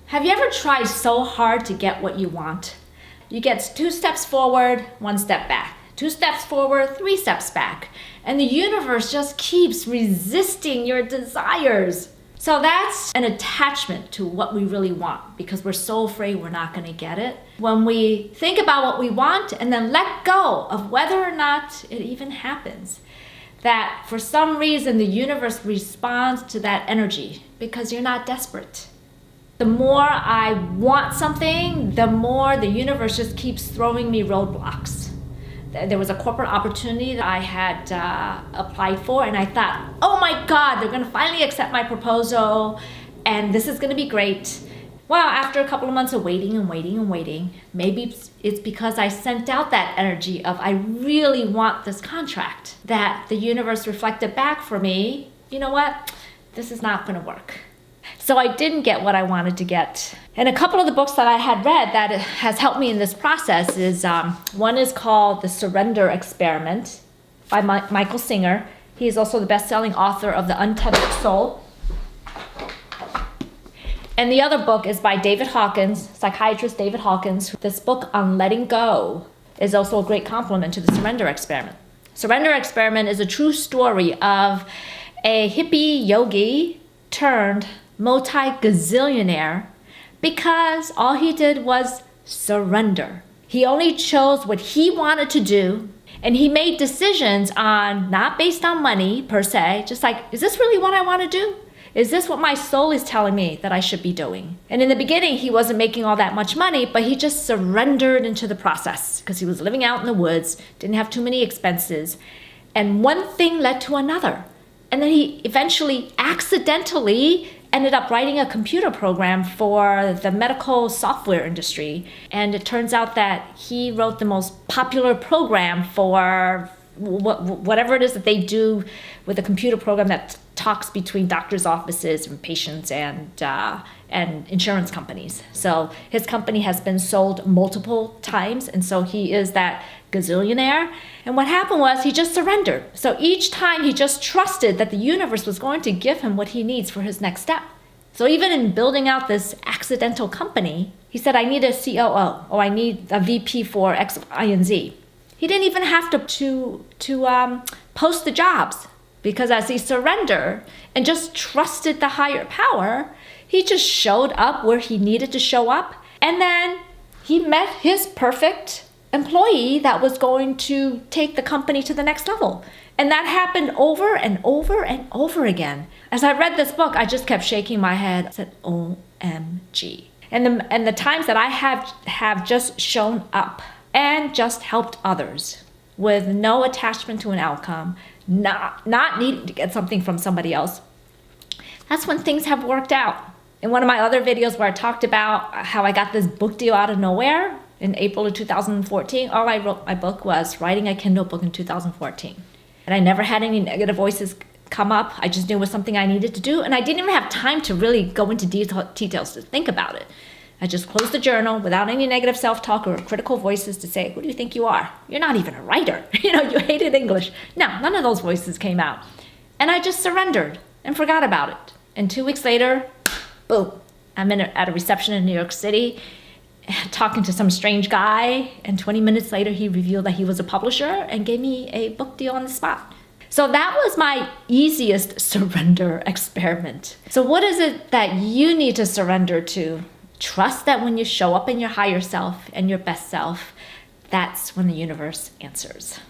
Have you ever tried so hard to get what you want? You get 2 steps forward, 1 step back. 2 steps forward, 3 steps back. And the universe just keeps resisting your desires. So that's an attachment to what we really want because we're so afraid we're not going to get it. When we think about what we want and then let go of whether or not it even happens, that for some reason the universe responds to that energy because you're not desperate. The more I want something, the more the universe just keeps throwing me roadblocks. There was a corporate opportunity that I had applied for, and I thought, oh my God, they're gonna finally accept my proposal, and this is gonna be great. Well, after a couple of months of waiting and waiting and waiting, maybe it's because I sent out that energy of I really want this contract, that the universe reflected back for me, you know what, this is not gonna work. So I didn't get what I wanted to get. And a couple of the books that I had read that has helped me in this process is, one is called The Surrender Experiment by Michael Singer. He is also the best-selling author of The Untethered Soul. And the other book is by David Hawkins, psychiatrist David Hawkins. This book on letting go is also a great complement to The Surrender Experiment. Surrender Experiment is a true story of a hippie yogi turned multi-gazillionaire because all he did was surrender. He only chose what he wanted to do, and he made decisions on not based on money per se, just like, is this really what I want to do? Is this what my soul is telling me that I should be doing? And in the beginning, he wasn't making all that much money, but he just surrendered into the process because he was living out in the woods, didn't have too many expenses, and one thing led to another. And then he eventually accidentally ended up writing a computer program for the medical software industry. And it turns out that he wrote the most popular program for whatever it is that they do with a computer program that talks between doctors' offices and patients and insurance companies. So his company has been sold multiple times, and so he is that gazillionaire. And what happened was he just surrendered. So each time he just trusted that the universe was going to give him what he needs for his next step. So even in building out this accidental company, he said, I need a COO, or I need a VP for X, Y, and Z. He didn't even have to post the jobs, because as he surrendered and just trusted the higher power, he just showed up where he needed to show up. And then he met his perfect employee that was going to take the company to the next level. And that happened over and over and over again. As I read this book, I just kept shaking my head. I said, OMG. And the times that I have just shown up and just helped others with no attachment to an outcome, not needing to get something from somebody else, that's when things have worked out. In one of my other videos where I talked about how I got this book deal out of nowhere in April of 2014, all I wrote my book was writing a Kindle book in 2014. And I never had any negative voices come up. I just knew it was something I needed to do. And I didn't even have time to really go into details to think about it. I just closed the journal without any negative self-talk or critical voices to say, who do you think you are? You're not even a writer. You hated English. No, none of those voices came out. And I just surrendered and forgot about it. And 2 weeks later, boom, I'm at a reception in New York City talking to some strange guy. And 20 minutes later, he revealed that he was a publisher and gave me a book deal on the spot. So that was my easiest surrender experiment. So what is it that you need to surrender to? Trust that when you show up in your higher self and your best self, that's when the universe answers.